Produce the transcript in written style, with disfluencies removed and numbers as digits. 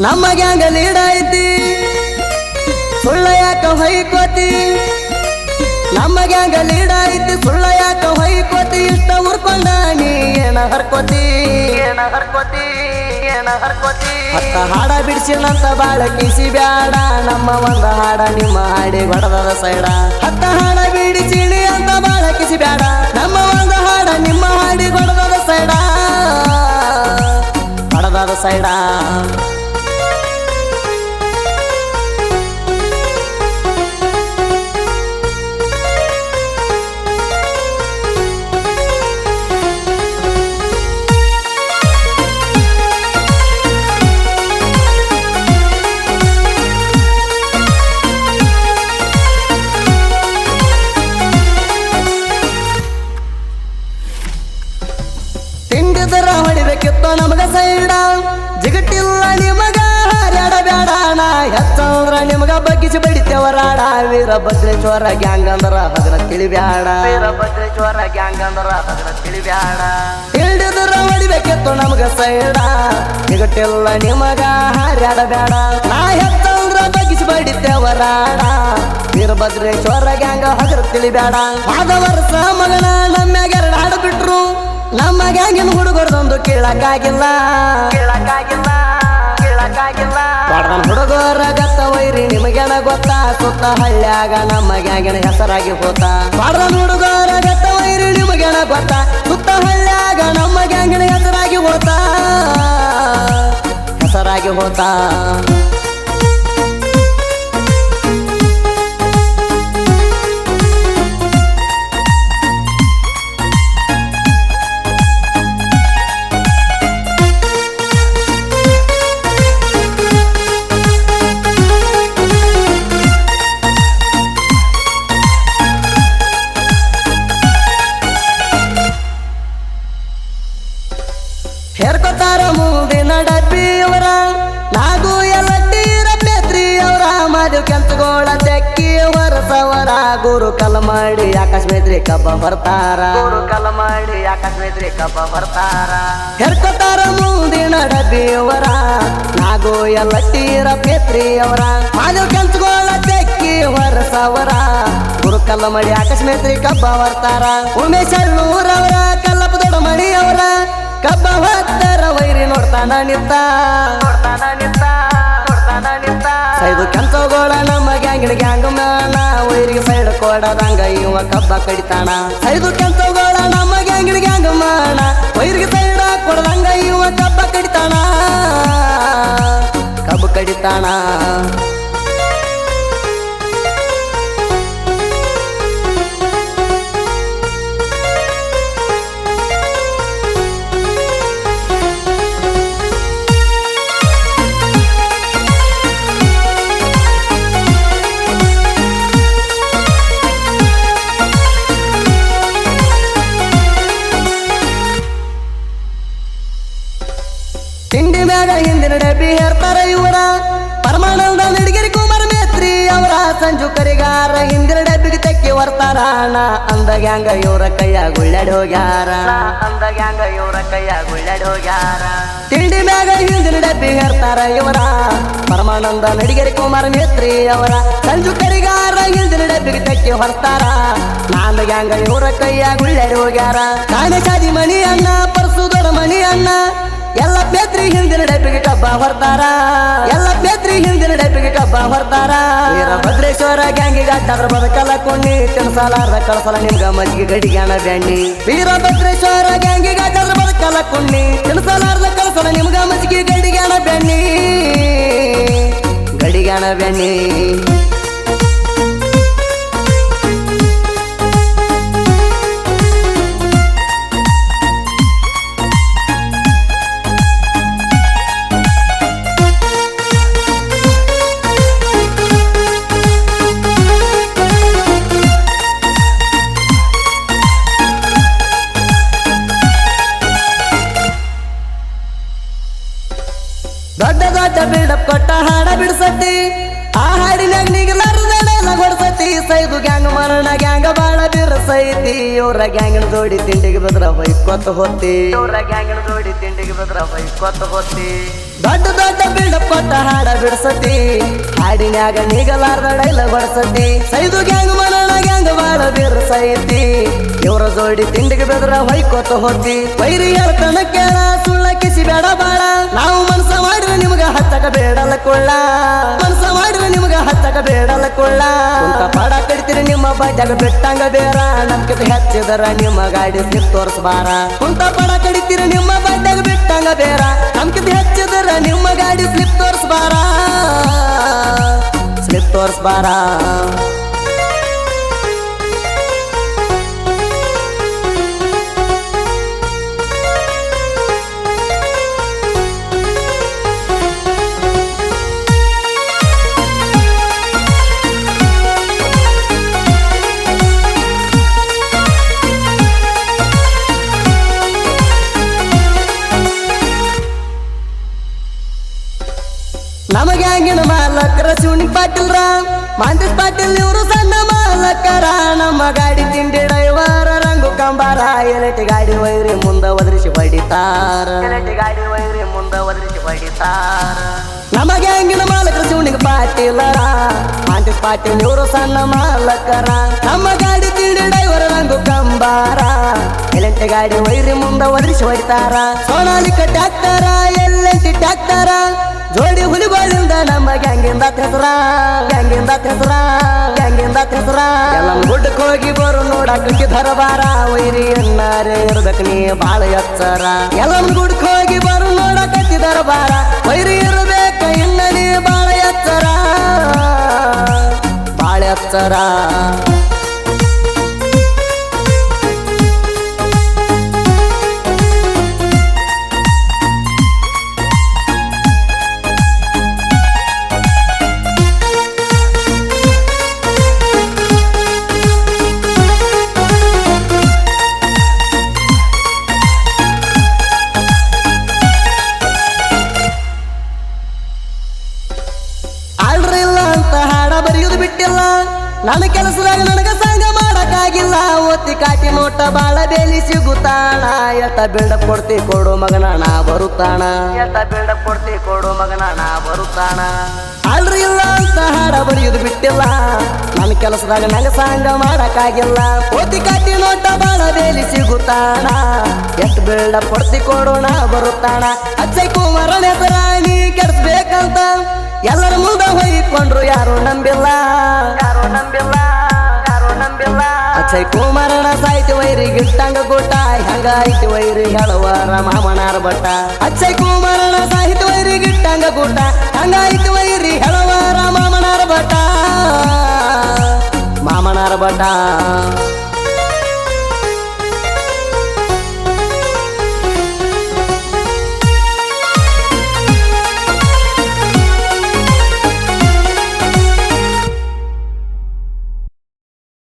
ನಮ್ಮ ಗ್ಯಾಂಗ ಲೀಡ್ ಐತಿ ಸುಳ್ಳ ಯಾಕ ಹೊಯ್ಕೋತಿ ನಮ್ಮ ಗ್ಯಾಂಗ ಲೀಡ್ ಐತಿ ಸುಳ್ಳ ಯಾಕ ಹೊಯ್ಕೋತಿ ಇಷ್ಟ ಉರ್ಕೊಂಡ ನೀ ಏನ ಹರ್ಕೋತಿ ಹತ್ತ ಹಾಡ ಬಿಡಿಸಿನಂತ ಬಾಳ ಕಿಸಿ ಬ್ಯಾಡ ನಮ್ಮ ಒಂದ ಹಾಡ ನಿಮ್ಮ ಹಾಡಿ ಹೊಡೆದ ಸೈಡ ಹತ್ತ ಹಾಡ ಬಿಡಿಸಿಣಿ ಅಂತ ಬಾಳ ಕಿಸಿ ಬ್ಯಾಡ ನಮ್ಮ ಒಂದ ಹಾಡ ನಿಮ್ಮ ಹಾಡಿ ಹೊಡೆದ ಸೈಡ ಹೊಡೆದ ಸೈಡ ಹೊಡಿಬೇಕಿತ್ತು ನಮಗ ಸೈಡ ಜಿಗಟಿಲ್ಲ ನಿಮಗ ಹಾರ್ಯಾಡ ಬ್ಯಾಡಾಣ ಹೆಚ್ಚಂದ್ರ ನಿಮಗ ಬಗ್ಗಿಸಿ ಬಡಿತೇವರಾಡ ವೀರಭದ್ರೇಶ್ವರ ಗ್ಯಾಂಗ್ ಅಂದ್ರ ಹಗರ ತಿಳಿಬ್ಯಾಡ ವೀರಭದ್ರೇಶ್ವರ ಗ್ಯಾಂಗ್ ಅಂದ್ರ ಹಗರ ತಿಳಿಬ್ಯಾಡ ಹಿಡಿದ್ರ ಹೊಡಿಬೇಕಿತ್ತು ನಮಗ ಸೈಡ ಜಿಗಟಿಲ್ಲ ನಿಮಗ ಹಾರ್ಯಾಡ ಬ್ಯಾಡ ನಾ ಹೆಚ್ಚಂದ್ರ ಬಗ್ಗಿಸಿ ಬಡಿತೇವರಾಡ ವೀರಭದ್ರೇಶ್ವರ ಗ್ಯಾಂಗ್ ಹಗರ ತಿಳಿಬ್ಯಾಡ ಆದ ವರ್ಷ ಮಗನ ನಮ್ಮ್ಯಾಗ ಎರಡು ಹಾಡು ಬಿಟ್ರು ನಮ್ಮ ಗ್ಯಾಂಗಿನ ಹುಡುಗರದೊಂದು ಕೇಳಕ್ಕಾಗಿಲ್ಲ ಪಡ್ದನ್ ಹುಡುಗರ ಗತ್ತ ವೈರಿ ನಿಮಗೆನ ಗೊತ್ತಾ ಸುತ್ತ ಹಳ್ಳ್ಯಾಗ ನಮ್ಮ ಗ್ಯಾಂಗಿನ ಹೆಸರಾಗಿ ಹೋತ ಪಡ್ದನ್ ಹುಡುಗರ ಗತ್ತ ವೈರಿ ನಿಮಗೆನ ಗೊತ್ತಾ ಸುತ್ತ ಹಳ್ಳ್ಯಾಗ ನಮ್ಮ ಗ್ಯಾಂಗಿನ ಹೆಸರಾಗಿ ಹೋತ ಹೇರ್ಕೊತಾರ ಮುಂದಿನ ಡಬ್ಬಿಯವರ ನಾಗು ಎಲ್ಲಟ್ಟೀರ ಬೇತ್ರಿ ಅವರ ಮಾದೇವ್ ಕೆಂಚಗೋಳ ತೆಕ್ಕಿ ವರಸವರ ಗುರು ಕಲಮಾಡಿ ಆಕಾಶ ಮೇತ್ರಿ ಕಬ್ಬ ಬರ್ತಾರ ಹೇರ್ಕೊತಾರ ಮುಂದಿನ ಡಬ್ಬಿಯವರ ನಾಗು ಎಲ್ಲಟ್ಟೀರ ಬೇತ್ರಿ ಅವರ ಮಾದೇವ್ ಕೆಂಚಗೋಳ ತೆಕ್ಕಿ ವರಸವರ ಗುರು ಕಲಮಾಡಿ ಆಕಾಶ ಮೇತ್ರಿ ಕಬ್ಬ ಬರ್ತಾರ ಉಮೇಶ್ ಅಳ್ಳೂರವರ ಕಲ್ಲಪ್ಪ ದೊಡ್ಡ ಮಣಿ ಅವರ ಕಬ್ಬ ಹೊತ್ತರ ವೈರಿ ನೋಡ್ತಾನ ನಿಂತ ಸೈದು ಕೆಂಚಗೋಳ ನಮ್ಮ ಗ್ಯಾಂಗಿನ ಗ್ಯಾಂಗ್ ಮ್ಯಾನ ವೈರಿಗೆ ಸೈಡ್ ಕೊಡದಂಗ ಇವ ಕಬ್ಬ ಕಡಿತಾನ ಸೈದು ಕೆಂಚಗೋಳ ನಮ್ಮ ಗ್ಯಾಂಗಿನ ಗ್ಯಾಂಗ್ ಮ್ಯಾನ ವೈರಿಗೆ ಸೈಡ್ ಕೊಡದಂಗ ಇವ ಕಬ್ಬ ಕಡಿತಾನ ತಿಂಡಿ ಮ್ಯಾಗ ಹಿಂದಿನ ಡಬ್ಬಿ ಹೇರ್ತಾರ ಇವರ ಪರಮಾನಂದ ನಿಡಗಿರಿ ಕುಮಾರ್ ಮೇತ್ರಿ ಅವರ ಸಂಜು ಕರಿಗಾರ ಹಿಂದಿನ ಡಬ್ಬಿಗೆ ತೆಕ್ಕಿ ಬರ್ತಾರ ಅಂದ ಗ್ಯಾಂಗ ಇವರ ಕೈಯಾಗ ಉಳ್ಳಾಡಿ ಹೋಗ್ಯಾರ ತಿಂಡಿ ಮ್ಯಾಗ ಹಿಂದಿನ ಡಬ್ಬಿ ಹೇರ್ತಾರ ಇವರ ಪರಮಾನಂದ ನಡಿಗೇರಿ ಕುಮಾರ್ ಮೇತ್ರಿ ಅವರ ಸಂಜು ಕರಿಗಾರ ಹಿಂದಿನ ಡಬ್ಬಿಗೆ ತೆಕ್ಕಿ ಹೊರ್ತಾರ ನಾಂದ ಗ್ಯಾಂಗ ಇವರ ಕೈಯಾಗ ಉಳ್ಳಾಡಿ ಹೋಗ್ಯಾರ ಕಾಣೆ ಶಾದಿ ಮಣಿ ಅಣ್ಣ ಪರ್ಸು ದೊಡ್ಡ ಮಣಿ ಅಣ್ಣ ಎಲ್ಲ ಬೇತ್ರಿ ಹಿಂದಿನ ಡಬ್ಬಿಗೆ ಕಬ್ಬ ಹೊರ್ತಾರ ವೀರಭದ್ರೇಶ್ವರ ಗ್ಯಾಂಗಿಗೆ ಅಡ್ಡಾದ್ರ ಬದಕಲ್ಲ ಕೊಂಡಿ ತಿನ್ಸಲಾರ್ದ ಕಳಸಲ ನಿಮ್ಗ ಮಜ್ಜಿಗೆ ಗಡಿಗಾಣ ಬ್ಯಾಣ್ಣಿ ವೀರಭದ್ರೇಶ್ವರ ಗ್ಯಾಂಗಿಗೆ ಅಡ್ಡಾದ್ರ ಬದಕಲ್ಲ ಕೊಂಡಿ ತಿನ್ಸಲಾರ್ದ ಕಳಸಲ ನಿಮ್ಗ ಮಜ್ಜಿಗೆ ಗಡಿಗಾಣ ಬ್ಯಾಣ್ಣಿ ದೊಡ್ಡ ದೊಡ್ಡ ಬಿಲ್ಡಪ್ ಕೊಟ್ಟ ಹಾಡ ಬಿಡ್ಸತಿ ಆ ಹಾಡಿನಾಗ ನಿಗಲಾರ್ದಡೆ ಎಲ್ಲ ಹೊಡ್ಸತಿ ಸೈದು ಗ್ಯಾಂಗ್ ಮರಣ ಗ್ಯಾಂಗ ಬಾಳ ಬಿರ್ಸೈತಿ ಇವ್ರ ಗ್ಯಾಂಗಿನ ಜೋಡಿ ತಿಂಡಿಗೆ ಬೆದ್ರ ಬೈಕೊತ್ತ ಹೊತ್ತಿ ಇವ್ರ ಗ್ಯಾಂಗಿನ ಜೋಡಿ ತಿಂಡಿಗೆ ಬೆದ್ರ ಬೈಕೊತ್ತ ಹೊತ್ತಿ ದೊಡ್ಡ ದೊಡ್ಡ ಬಿಲ್ಡಪ್ ಕೊಟ್ಟ ಹಾಡ ಬಿಡ್ಸತಿ ಹಾಡಿನ್ಯಾಗ ನೀಗಲಾರ್ದ ಡೈಲಾಗ್ ಹೊಡ್ಸತಿ ಸೈದು ಗ್ಯಾಂಗ್ ಮರಣ ಗ್ಯಾಂಗ ಬಾಳ ಬಿರ್ಸೈತಿ ಇವ್ರ ಜೋಡಿ ತಿಂಡಿಗೆ ಬೆದ್ರ ಹೊಯ್ಕೊತ್ತ ಹೊತ್ತಿ ವೈರಿ ಹೇಳ್ತಾನ ಕೇಳ ಸುಳ್ಳ ಕಿಸಿ ಬೇಡ ಬಾಳ ನಾವು ಮನಸ ಮಾಡಿದ್ರೆ ನಿಮ್ಗ ಹಚ್ಚಕ ಬೇಡಲ್ಲ ಕೊಳ್ಳ ಮನಸ ಮಾಡಿದ್ರೆ ನಿಮ್ಗ ಹಚ್ಚಕ ಬೇಡಲ್ಲ ಕೊಳ್ಳ ಕುಂತ ಪಾಡ ಕಡಿತೀರಿ ನಿಮ್ಮ ಬಡ್ಡಾಗ ಬಿಟ್ಟಂಗ ಬೇರ ನಮ್ಕಿತ ಹೆಚ್ಚಿದರ ನಿಮ್ಮ ಗಾಡಿ ಸ್ಲಿಪ್ ತೋರ್ಸ್ಬಾರ ಕುಂತ ಪಾಡ ಕಡಿತೀರಿ ನಿಮ್ಮ ಬಡ್ಡಾಗ ಬಿಟ್ಟಂಗ ಬೇರ ನಮ್ಕಿತ ಹೆಚ್ಚಿದರ ನಿಮ್ಮ ಗಾಡಿ ಸ್ಲಿಪ್ ತೋರ್ಸ್ಬಾರ ಸ್ಲಿಪ್ ತೋರ್ಸ್ಬಾರ ನಮಗೆ ಹಂಗಿನ ಮಾಲಕರ ಶಿವನಿ ಪಾಟೀಲ್ರ ಮಾಂತೇಶ್ ಪಾಟೀಲ್ ಇವರು ಸಣ್ಣ ಮಾಲಕರ ನಮ್ಮ ಗಾಡಿ ತಿಂಡಿ ಡ್ರೈವರ ರಂಗು ಕಂಬಾರ ಎಲೆಟಿ ಗಾಡಿ ವೈರಿ ಮುಂದ ಒದರಿಸಿ ಬಡಿತಾರ ಎಲೆಟಿ ಗಾಡಿ ವೈರಿ ಮುಂದ ಒದರಿಸಿ ಬಡಿತಾರ ನಮಗೆ ಹಂಗಿನ ಮಾಲಕರ ಶಿವನಿಗೆ ಪಾಟೀಲರ ಮಾಂತೇಶ್ ಪಾಟೀಲ್ ಇವರು ಸಣ್ಣ ಮಾಲಕರ ನಮ್ಮ ಗಾಡಿ ತಿಂಡಿ ಡ್ರೈವರ ರಂಗು ಕಂಬಾರ ಎಲೆಟಿ ಗಾಡಿ ವೈರಿ ಮುಂದ ಒದರಿಸಿ ಬಡಿತಾರ ಸೋನಾಲಿಕ ಟ್ಯಾಕ್ಟರ ಎಲ್ಲೆಂಟಿ ಟ್ಯಾಕ್ಟರ ಜೋಡಿ ಹುಲಿಗಳಿಂದ ನಮ್ಮ ಗ್ಯಾಂಗಿಂದ ಹೆಸರ ಗ್ಯಾಂಗಿಂದ ಹೆಸರ ಗ್ಯಾಂಗಿಂದ ಹೆಸರ ಎಲ್ಲ ಗುಡ್ಡಕ್ಕೆ ಹೋಗಿ ಬರು ನೋಡಕ್ಕೆ ದರಬಾರ ವೈರಿ ಎನ್ನಾರೇ ಇರ್ಬೇಕು ನೀ ಬಾಳ ಎಚ್ಚರ ಎಲ್ಲ ಗುಡ್ಡಕ್ಕೆ ಹೋಗಿ ಬರು ನೋಡಕತ್ತಿ ದರಬಾರ ವೈರಿ ಇರ್ಬೇಕ ಇನ್ನ ನೀ ಬಾಳ ಎಚ್ಚರ ಬಾಳ ಎಚ್ಚರ ನನ್ನ ಕೆಲಸದಾಗ ನನಗ ಸಂಗ ಮಾಡಕ್ಕಾಗಿಲ್ಲ ಓತಿ ಕಾಟಿ ನೋಟ ಬಾಳ ಬೇಲಿ ಸಿಗುತ್ತಾಣ ಎತ್ತ ಬಿಲ್ಡಪ್ ಕೊಡ್ತಿ ಕೊಡು ಮಗನ ನಾ ಬರುತ್ತಾಣ ಎತ್ತ ಬಿಲ್ಡಪ್ ಕೊಡ್ತಿ ಕೊಡು ಮಗನ ನಾ ಬರುತ್ತಾಣ ಅಲ್ರಿ ಇಲ್ಲ ಅಂತ ಹಾಡ ಬರೆಯುದು ಬಿಟ್ಟಿಲ್ಲ ನನ್ನ ಕೆಲಸದಾಗ ನನಗ ಸಂಗ ಮಾಡಕ್ಕಾಗಿಲ್ಲ ಓತಿ ಕಾಟಿ ನೋಟ ಬಾಳ ಬೇಲಿ ಸಿಗುತ್ತಾಣ ಎತ್ತ ಬಿಲ್ಡಪ್ ಕೊಡ್ತಿ ಕೊಡು ನಾ ಬರುತ್ತಾಣ ಅಕ್ಷಯ್ ಕುಮಾರನ ಹೆಸರ ನೀ ಕೆಡಿಸ್ಬೇಕಂತ ಎಲ್ಲರ ಮುಂದೆ ಹೊಯ್ಕೊಂಡ್ರು ಯಾರು ನಂಬಿಲ್ಲ ಯಾರು ನಂಬಿಲ್ಲ ಯಾರು ನಂಬಿಲ್ಲ ಅಕ್ಷಯ್ ಕುಮಾರನ ಸಾಹಿತ್ಯ ವೈರಿ ಗಿಟ್ಟಂಗ ಗುಟ್ಟ ಹಂಗ ಐತಿ ವೈರಿ ಹೇಳುವರ ಮಾಮನಾರ ಬಟ್ಟ ಅಕ್ಷಯ್ ಕುಮಾರನ ಸಾಹಿತ್ಯ ವೈರಿ ಗಿಟ್ಟಂಗ ಗುಟ್ಟ ಹಂಗ ಐತಿ ವೈರಿ ಹೇಳುವರ ಮಾಮನಾರ ಬಟ್ಟ ಮಾಮನಾರ ಬಟ್ಟ